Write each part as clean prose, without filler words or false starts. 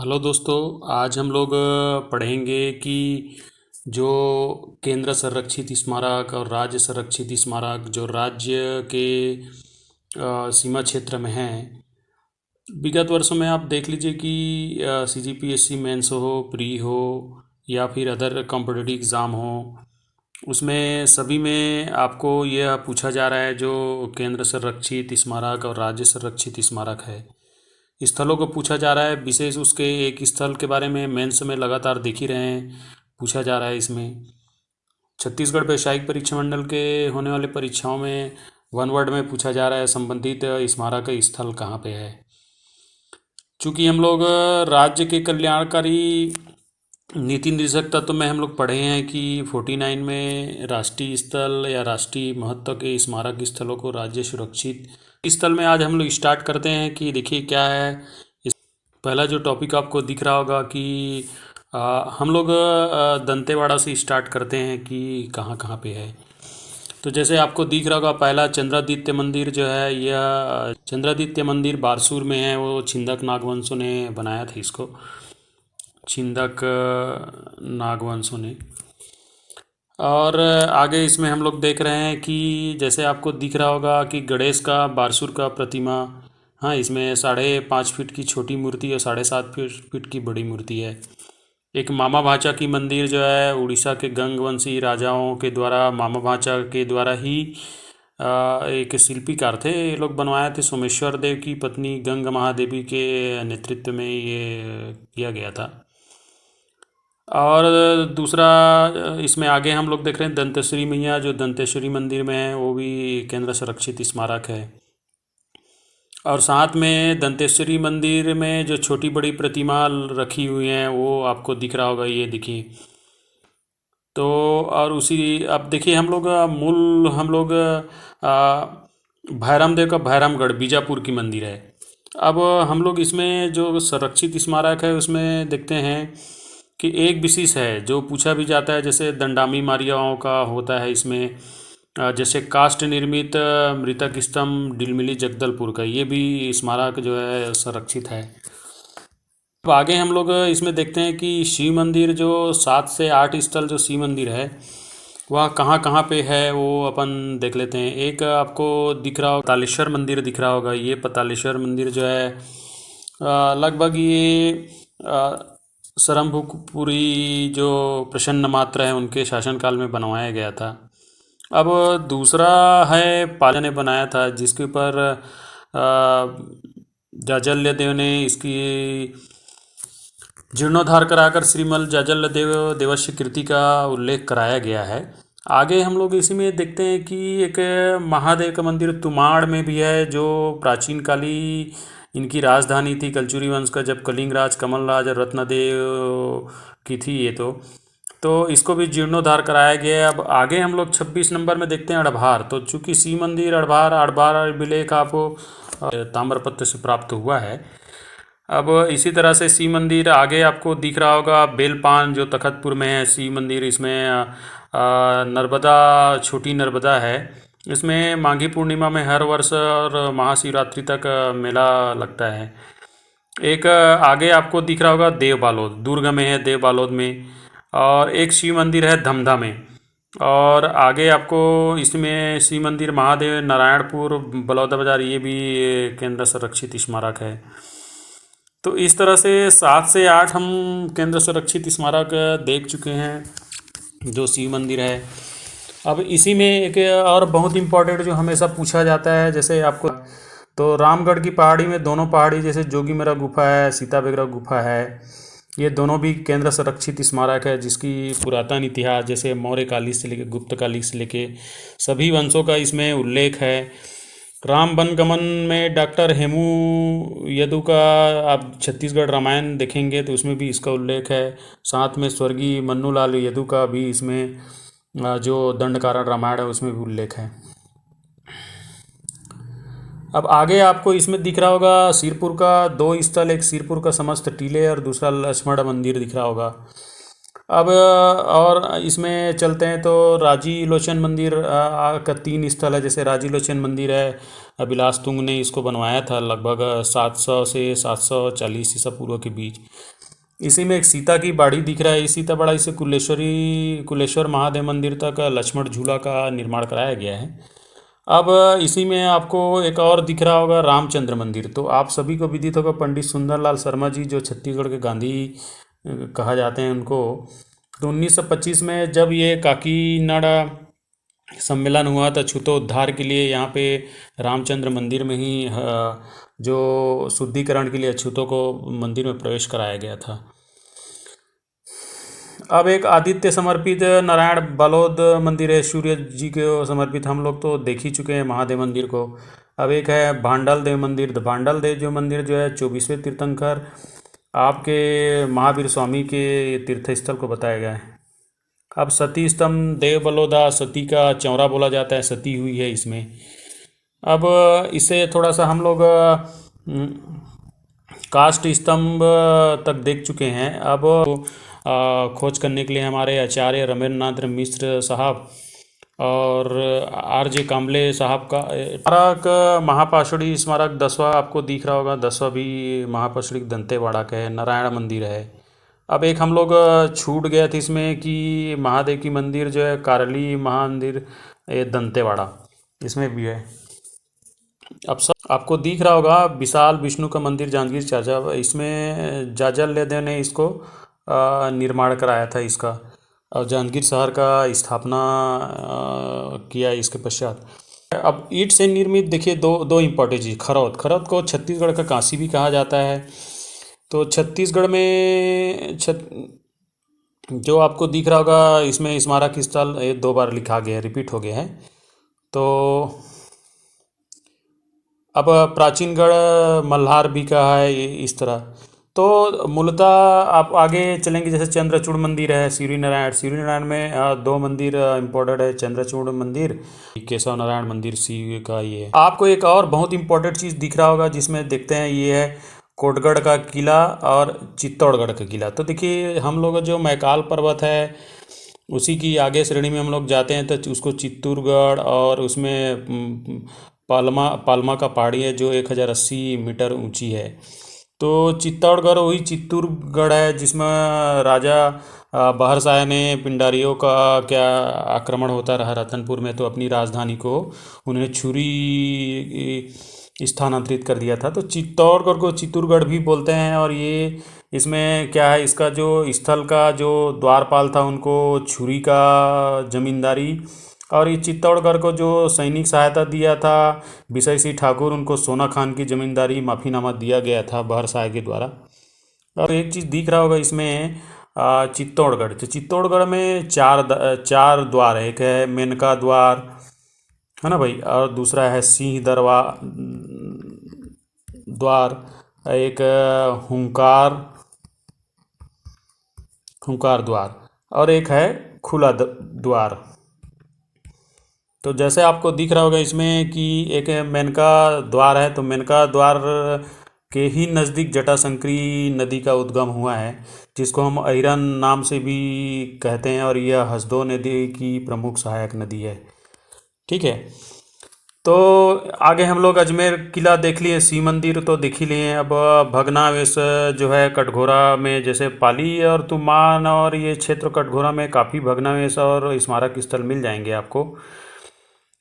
Hello दोस्तों। आज हम लोग पढ़ेंगे कि जो केंद्र संरक्षित स्मारक और राज्य संरक्षित स्मारक जो राज्य के सीमा क्षेत्र में हैं। विगत वर्षों में आप देख लीजिए कि सीजीपीएससी मेंस हो, प्री हो या फिर अदर कॉम्पिटिटिव एग्ज़ाम हो, उसमें सभी में आपको यह पूछा जा रहा है जो केंद्र संरक्षित स्मारक और राज्य संरक्षित स्मारक है, स्थलों को पूछा जा रहा है। विशेष उसके एक स्थल के बारे में मेंस में लगातार देख ही रहे हैं, पूछा जा रहा है। इसमें छत्तीसगढ़ वैशायिक परीक्षा मंडल के होने वाले परीक्षाओं में वन वर्ड में पूछा जा रहा है संबंधित स्मारक स्थल कहाँ पे है। चूँकि हम लोग राज्य के कल्याणकारी नीति निर्देशक तत्व में हम लोग पढ़े हैं कि 49 में राष्ट्रीय स्थल या राष्ट्रीय महत्व के स्मारक स्थलों को राज्य सुरक्षित स्थल में आज हम लोग स्टार्ट करते हैं कि देखिए क्या है। पहला जो टॉपिक आपको दिख रहा होगा कि हम लोग दंतेवाड़ा से स्टार्ट करते हैं कि कहाँ कहाँ पे है। तो जैसे आपको दिख रहा होगा, पहला चंद्रादित्य मंदिर जो है, यह चंद्रादित्य मंदिर बारसूर में है। वो छिंदक नागवंशों ने बनाया था इसको, छिंदक नागवंशों ने। और आगे इसमें हम लोग देख रहे हैं कि जैसे आपको दिख रहा होगा कि गणेश का बारसूर का प्रतिमा, हाँ, इसमें 5.5 फीट की छोटी मूर्ति और 7.5 फीट की बड़ी मूर्ति है। एक मामा भाचा की मंदिर जो है, उड़ीसा के गंगवंशी राजाओं के द्वारा, मामा भाचा के द्वारा ही एक शिल्पीकार थे, ये लोग बनवाए थे। सोमेश्वर देव की पत्नी गंगा महादेवी के नेतृत्व में ये किया गया था। और दूसरा इसमें आगे हम लोग देख रहे हैं दंतेश्वरी मैया, जो दंतेश्वरी मंदिर में है, वो भी केंद्र संरक्षित स्मारक है। और साथ में दंतेश्वरी मंदिर में जो छोटी बड़ी प्रतिमा रखी हुई हैं वो आपको दिख रहा होगा, ये देखिए। तो और उसी अब देखिए हम लोग भैरम देव का भैरमगढ़ बीजापुर की मंदिर है। अब हम लोग इसमें जो संरक्षित स्मारक है उसमें देखते हैं कि एक विशेष है जो पूछा भी जाता है, जैसे दंडामी मारियाओं का होता है इसमें। जैसे काष्ठ निर्मित मृतक स्तंभ डिलमिली जगदलपुर का, ये भी स्मारक जो है संरक्षित है। अब आगे हम लोग इसमें देखते हैं कि शिव मंदिर, जो 7 से 8 स्थल जो शिव मंदिर है वह कहाँ कहाँ पे है, वो अपन देख लेते हैं। एक आपको दिख रहा होगा पतालेश्वर मंदिर दिख रहा होगा। ये पतालेश्वर मंदिर जो है लगभग ये सरम्भुपुरी जो प्रसन्न मात्र है उनके शासनकाल में बनवाया गया था। अब दूसरा है पाला ने बनाया था, जिसके ऊपर जाजल्य देव ने इसकी जीर्णोद्धार कराकर श्रीमल जाजल्य देव देवस्य कृति का उल्लेख कराया गया है। आगे हम लोग इसी में देखते हैं कि एक महादेव का मंदिर तुमाड़ में भी है, जो प्राचीन काली इनकी राजधानी थी कलचुरी वंश का, जब कलिंग राज, कमल राज और रत्नदेव की थी ये। तो इसको भी जीर्णोद्धार कराया गया है। अब आगे हम लोग 26 नंबर में देखते हैं अड़भार। तो चूँकि शिव मंदिर अड़भार अभिलेख आपको ताम्रपत्र से प्राप्त हुआ है। अब इसी तरह से शिव मंदिर आगे आपको दिख रहा होगा बेलपान, जो तखतपुर में है शिव मंदिर। इसमें नर्मदा, छोटी नर्मदा है। इसमें माघी पूर्णिमा में हर वर्ष और महाशिवरात्रि तक मेला लगता है। एक आगे आपको दिख रहा होगा देव बालोद, दुर्ग में है देव बालोद में। और एक शिव मंदिर है धमधा में। और आगे आपको इसमें शिव मंदिर महादेव नारायणपुर बलौदा बाजार, ये भी केंद्र संरक्षित स्मारक है। तो इस तरह से 7 से 8 हम केंद्र संरक्षित स्मारक देख चुके हैं जो शिव मंदिर है। अब इसी में एक और बहुत इम्पोर्टेंट जो हमेशा पूछा जाता है, जैसे आपको तो रामगढ़ की पहाड़ी में दोनों पहाड़ी, जैसे जोगीमरा गुफा है, सीता बेगरा गुफा है, ये दोनों भी केंद्र संरक्षित स्मारक है, जिसकी पुरातन इतिहास जैसे मौर्य काली से लेकर गुप्त काली से लेके सभी वंशों का इसमें उल्लेख है। राम वन गमन में डॉक्टर हेमू यदु का आप छत्तीसगढ़ रामायण देखेंगे तो उसमें भी इसका उल्लेख है। साथ में स्वर्गीय मन्नूलाल यदु का भी इसमें जो दंडकारण्य रामायण है उसमें भी उल्लेख है। अब आगे आपको इसमें दिख रहा होगा सिरपुर का 2 स्थल, एक सिरपुर का समस्त टीले और दूसरा लक्ष्मण मंदिर दिख रहा होगा। अब और इसमें चलते हैं तो राजी लोचन मंदिर का 3 स्थल है। जैसे राजी लोचन मंदिर है, बिलास तुंग ने इसको बनवाया था लगभग 700 से 740 ईसा पूर्व के बीच। इसी में एक सीता की बाड़ी दिख रहा है। इस सीता बाड़ी से कुलेश्वर महादेव मंदिर तक लक्ष्मण झूला का निर्माण कराया गया है। अब इसी में आपको एक और दिख रहा होगा रामचंद्र मंदिर। तो आप सभी को विदित होगा पंडित सुंदरलाल शर्मा जी, जो छत्तीसगढ़ के गांधी कहा जाते हैं उनको। तो 1925 में जब ये काकीनाडा सम्मेलन हुआ था छूतोद्धार के लिए, यहाँ पे रामचंद्र मंदिर में ही जो शुद्धिकरण के लिए अछूतों को मंदिर में प्रवेश कराया गया था। अब एक आदित्य समर्पित नारायण बालोद मंदिर है, सूर्य जी को समर्पित, हम लोग तो देख ही चुके हैं महादेव मंदिर को। अब एक है भांडल देव मंदिर। द भांडल देव जो मंदिर जो है 24वें तीर्थंकर आपके महावीर स्वामी के तीर्थ स्थल को बताया गया है। अब सती स्तंभ देव बलौदा, सती का चौरा बोला जाता है, सती हुई है इसमें। अब इसे थोड़ा सा हम लोग काष्ठ स्तंभ तक देख चुके हैं। अब खोज करने के लिए हमारे आचार्य रमेंद्रनाथ मिश्र साहब और आर जे काम्बले साहब का स्मारक, महापाषाणी स्मारक 10वां आपको दिख रहा होगा। 10वां भी महापाषाणी दंतेवाड़ा का है, नारायण मंदिर है। अब एक हम लोग छूट गया था इसमें कि महादेव की मंदिर जो है कारली महामंदिर, ये दंतेवाड़ा इसमें भी है। अब सब आपको दिख रहा होगा विशाल विष्णु का मंदिर जांजगीर चाचा, इसमें जाजल्य ने इसको निर्माण कराया था इसका, और जांजगीर शहर का स्थापना किया इसके पश्चात। अब ईंट से निर्मित देखिए दो दो इम्पोर्टेंट चीज़, खरौद। खरौद को छत्तीसगढ़ का काशी भी कहा जाता है। तो छत्तीसगढ़ में जो आपको दिख रहा होगा इसमें स्मारक स्थल ये 2 बार लिखा गया है, रिपीट हो गया है। तो अब प्राचीनगढ़ मल्हार भी कहा है इस तरह। तो मूलतः आप आगे चलेंगे, जैसे चंद्रचूड़ मंदिर है, सूर्य नारायण में 2 मंदिर इम्पोर्टेंट है, चंद्रचूड़ मंदिर, केशव नारायण मंदिर शिव का। ये है आपको एक और बहुत इंपॉर्टेंट चीज़ दिख रहा होगा जिसमें देखते हैं, ये है कोटगढ़ का किला और चित्तौड़गढ़ का किला। तो देखिए हम लोग जो मैकाल पर्वत है उसी की आगे श्रेणी में हम लोग जाते हैं तो उसको चित्तौड़गढ़, और उसमें पालमा का पहाड़ी है जो 1080 मीटर ऊंची है। तो चित्तौड़गढ़ वही चित्तौड़गढ़ है जिसमें राजा बहरसाय ने पिंडारियों का क्या आक्रमण होता रहा रतनपुर में, तो अपनी राजधानी को उन्हें छुरी स्थानांतरित कर दिया था। तो चित्तौड़गढ़ को चित्तौड़गढ़ भी बोलते हैं। और ये इसमें क्या है, इसका जो स्थल का जो द्वारपाल था उनको छुरी का जमींदारी, और ये चित्तौड़गढ़ को जो सैनिक सहायता दिया था विशय सिंह ठाकुर, उनको सोना खान की जमींदारी माफ़ीनामा दिया गया था बहरसाय के द्वारा। और एक चीज़ दिख रहा होगा इसमें चित्तौड़गढ़, तो चित्तौड़गढ़ में चार द्वार है। एक है मेनका द्वार, है ना भाई, और दूसरा है सिंह दरवा द्वार, एक हुंकार द्वार, और एक है खुला द्वार। तो जैसे आपको दिख रहा होगा इसमें कि एक मेनका द्वार है, तो मेनका द्वार के ही नज़दीक जटाशंकरी नदी का उद्गम हुआ है, जिसको हम अहिरन नाम से भी कहते हैं, और यह हसदो नदी की प्रमुख सहायक नदी है। ठीक है, तो आगे हम लोग अजमेर किला देख लिए, शिव मंदिर तो देख ही लिए। अब भग्नावशेष जो है कटघोरा में, जैसे पाली और तुमान और ये क्षेत्र कटघोरा में काफ़ी भग्नावशेष और स्मारक स्थल मिल जाएंगे आपको।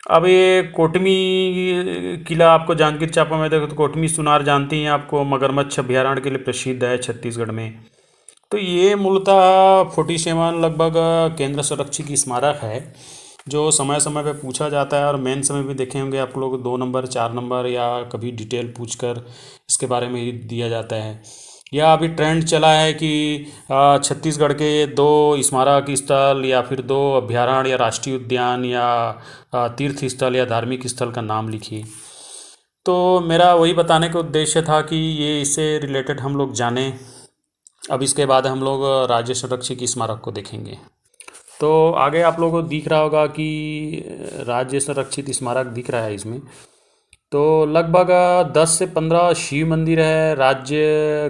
अब ये कोटमी किला आपको जांजगीर चांपा में देखो तो कोटमी सुनार जानती हैं आपको, मगरमच्छ अभ्यारण्य के लिए प्रसिद्ध है छत्तीसगढ़ में। तो ये मूलतः 47 लगभग केंद्र संरक्षित स्मारक है, जो समय समय पे पूछा जाता है। और मेन समय भी देखे होंगे आप लोग 2 नंबर 4 नंबर या कभी डिटेल पूछकर इसके बारे में ही दिया जाता है। या अभी ट्रेंड चला है कि छत्तीसगढ़ के 2 स्मारक स्थल या फिर 2 अभ्यारण्य या राष्ट्रीय उद्यान या तीर्थ स्थल या धार्मिक स्थल का नाम लिखिए। तो मेरा वही बताने का उद्देश्य था कि ये इससे रिलेटेड हम लोग जानें। अब इसके बाद हम लोग राज्य संरक्षित स्मारक को देखेंगे। तो आगे आप लोगों को दिख रहा होगा कि राज्य संरक्षित स्मारक दिख रहा है इसमें। तो लगभग 10 से 15 शिव मंदिर है राज्य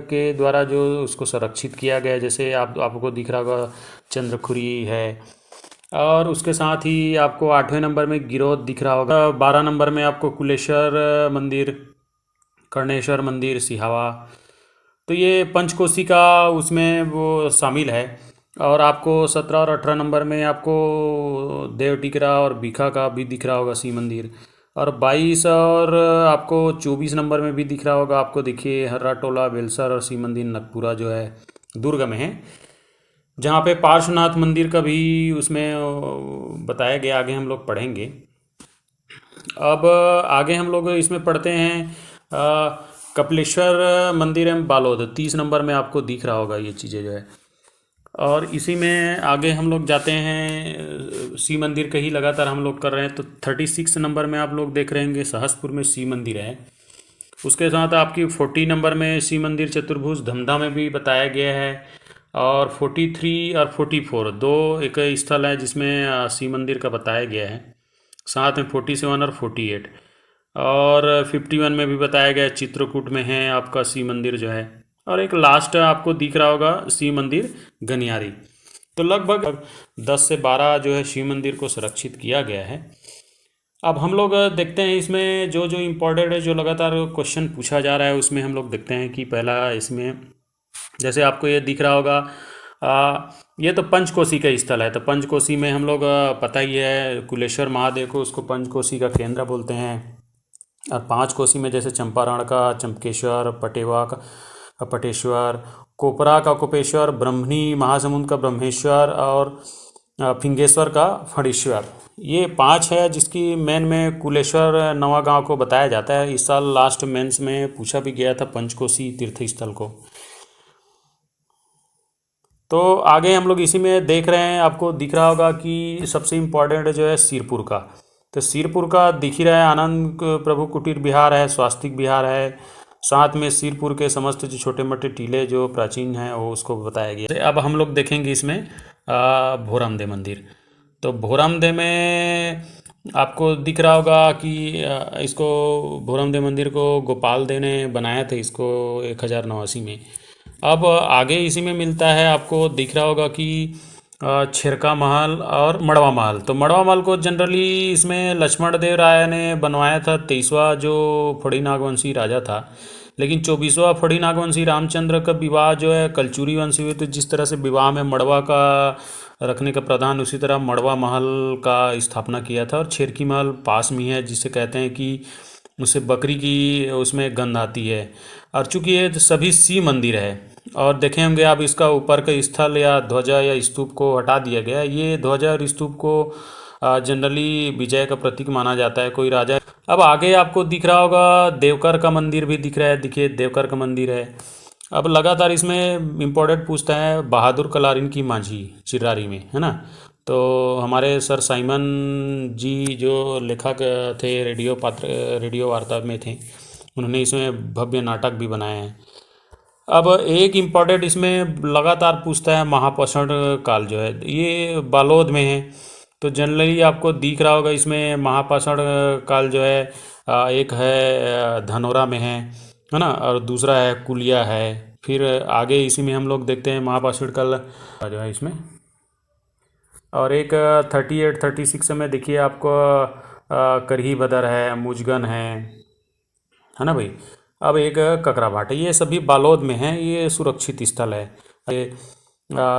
के द्वारा जो उसको संरक्षित किया गया है। जैसे आपको दिख रहा होगा चंद्रखुरी है, और उसके साथ ही आपको 8वें नंबर में गिरोध दिख रहा होगा। 12 नंबर में आपको कुलेश्वर मंदिर, कर्णेश्वर मंदिर सिहावा, तो ये पंचकोशी का उसमें वो शामिल है। और आपको 17 और 18 नंबर में आपको देव टिकरा और बीखा का भी दिख रहा होगा शिव मंदिर। और 22 और आपको 24 नंबर में भी दिख रहा होगा आपको, देखिए हर्रा टोला बेलसर और शिव मंदिर नगपुरा जो है दुर्ग में है, जहाँ पे पार्श्वनाथ मंदिर का भी उसमें बताया गया, आगे हम लोग पढ़ेंगे। अब आगे हम लोग इसमें पढ़ते हैं कपिलेश्वर मंदिर एवं बालोद, 30 नंबर में आपको दिख रहा होगा ये चीज़ें जो है। और इसी में आगे हम लोग जाते हैं शिव मंदिर का ही लगातार हम लोग कर रहे हैं, तो 36 नंबर में आप लोग देख रहे होंगे सहसपुर में शिव मंदिर है। उसके साथ आपकी 40 नंबर में शिव मंदिर चतुर्भुज धमधा में भी बताया गया है। और 43 और 44 दो एक स्थल है जिसमें शिव मंदिर का बताया गया है। साथ में 47 और 48 और 51 में भी बताया गया है, चित्रकूट में है आपका शिव मंदिर जो है। और एक लास्ट आपको दिख रहा होगा शिव मंदिर गनियारी। तो लगभग 10 से 12 जो है शिव मंदिर को संरक्षित किया गया है। अब हम लोग देखते हैं इसमें जो जो इम्पोर्टेंट है, जो लगातार क्वेश्चन पूछा जा रहा है, उसमें हम लोग देखते हैं कि पहला इसमें जैसे आपको ये दिख रहा होगा ये तो पंचकोशी का स्थल है। तो पंचकोशी में हम लोग पता ही है कुलेश्वर महादेव को, उसको पंचकोशी का केंद्र बोलते हैं। और 5 कोसी में जैसे चंपारण का चंपकेश्वर, पटेवा का पटेश्वर, कोपरा का कोपेश्वर, ब्रह्मणी महासमुंद का ब्रह्मेश्वर और फिंगेश्वर का फणीश्वर, ये 5 है जिसकी मेन में कुलेश्वर नवा गांव को बताया जाता है। इस साल लास्ट मेंस में पूछा भी गया था पंचकोशी तीर्थ स्थल को। तो आगे हम लोग इसी में देख रहे हैं, आपको दिख रहा होगा कि सबसे इम्पोर्टेंट जो है सिरपुर का। तो सिरपुर का दिख ही रहा है, आनंद प्रभु कुटीर विहार है, स्वास्तिक विहार है। साथ में सिरपुर के समस्त जो छोटे मोटे टीले जो प्राचीन हैं वो उसको बताया गया। अब हम लोग देखेंगे इसमें भोरामदेव मंदिर। तो भोरामदेव में आपको दिख रहा होगा कि इसको भोरामदेव मंदिर को गोपाल देव ने बनाया था इसको 1089 में। अब आगे इसी में मिलता है, आपको दिख रहा होगा कि छिरका महल और मड़वा महल। तो मड़वा महल को जनरली इसमें लक्ष्मण देव राय ने बनवाया था, 23वां जो फड़ी नागवंशी राजा था। लेकिन 24वां फड़ी नागवंशी रामचंद्र का विवाह जो है कलचुरी वंश हुए, तो जिस तरह से विवाह में मड़वा का रखने का प्रधान, उसी तरह मड़वा महल का स्थापना किया था। और छिरकी महल पास में है, जिसे कहते हैं कि उससे बकरी की उसमें गंध आती है। और चूंकि ये सभी शिव मंदिर है, और देखें होंगे आप इसका ऊपर का स्थल या ध्वजा या स्तूप को हटा दिया गया। ये ध्वजा और स्तूप को जनरली विजय का प्रतीक माना जाता है, कोई राजा। अब आगे आपको दिख रहा होगा देवकर का मंदिर भी दिख रहा है, देखिए देवकर का मंदिर है। अब लगातार इसमें इम्पोर्टेंट पूछता है बहादुर कलारिन की माझी चिरारी में, है ना। तो हमारे सर साइमन जी जो लेखक थे, रेडियो वार्ता में थे, उन्होंने इसमें भव्य नाटक भी बनाए हैं। अब एक इम्पॉर्टेंट इसमें लगातार पूछता है महापाषाण काल जो है, ये बालोद में है। तो जनरली आपको दिख रहा होगा इसमें महापाषाण काल जो है एक है धनोरा में है ना, और दूसरा है कुलिया है। फिर आगे इसी में हम लोग देखते हैं महापाषाण काल जो है इसमें। और एक 38 36 में देखिए आपको करही बदर है, मुजगन है ना भाई। अब एक ककरा भाट है, ये सभी बालोद में हैं, ये सुरक्षित स्थल है। ये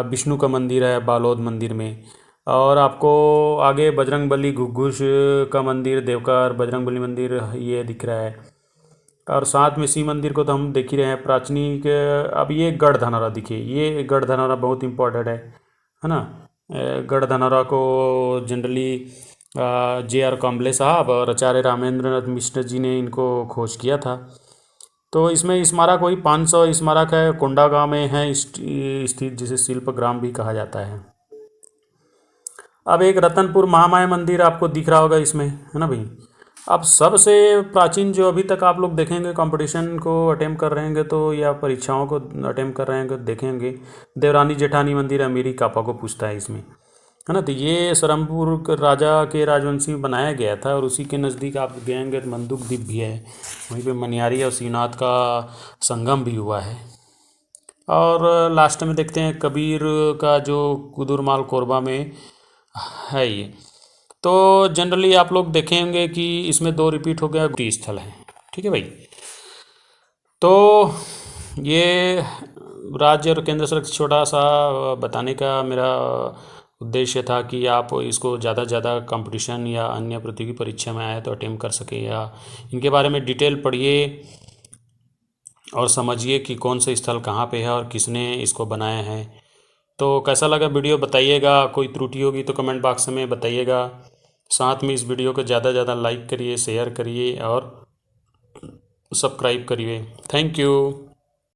विष्णु का मंदिर है बालोद मंदिर में। और आपको आगे बजरंगबली घुघुस का मंदिर, देवकर बजरंगबली मंदिर ये दिख रहा है। और साथ में शिव मंदिर को तो हम देख ही रहे हैं प्राचीनिक। अब ये गढ़ धनौरा दिखिए, ये गढ़ धनौरा बहुत इंपॉर्टेंट है ना। गढ़ धनौरा को जनरली J.R. काम्बले साहब और आचार्य रामेंद्र नाथ मिश्र जी ने इनको खोज किया था। तो इसमें स्मारक वही 500 स्मारक है, कोंडागांव में है स्थित, जिसे शिल्प ग्राम भी कहा जाता है। अब एक रतनपुर महामाया मंदिर आपको दिख रहा होगा इसमें, है ना भाई। अब सबसे प्राचीन जो अभी तक आप लोग देखेंगे कंपटीशन को अटेम्प्ट कर रहे हैं तो, या परीक्षाओं को अटेम्प्ट कर रहे हैं तो देखेंगे, देवरानी जेठानी मंदिर अमीरी कापा को पूछता है इसमें, है ना। तो ये सरमपुर राजा के राजवंशी में बनाया गया था। और उसी के नज़दीक आप गएंगे तो मंदुक द्वीप भी है, वहीं पे मनियारी और शिवनाथ का संगम भी हुआ है। और लास्ट में देखते हैं कबीर का जो कुदुरमाल कोरबा में है ये। तो जनरली आप लोग देखेंगे कि इसमें 2 रिपीट हो गया, स्थल है, ठीक है भाई। तो ये राज्य और केंद्र सरकार छोटा सा बताने का मेरा उद्देश्य था कि आप इसको ज़्यादा से ज़्यादा कंपटीशन या अन्य प्रतियोगी परीक्षा में आए तो अटेम्प्ट कर सकें, या इनके बारे में डिटेल पढ़िए और समझिए कि कौन से स्थल कहाँ पे है और किसने इसको बनाया है। तो कैसा लगा वीडियो बताइएगा, कोई त्रुटि होगी तो कमेंट बॉक्स में बताइएगा। साथ में इस वीडियो को ज़्यादा से ज़्यादा लाइक करिए, शेयर करिए और सब्सक्राइब करिए। Thank you.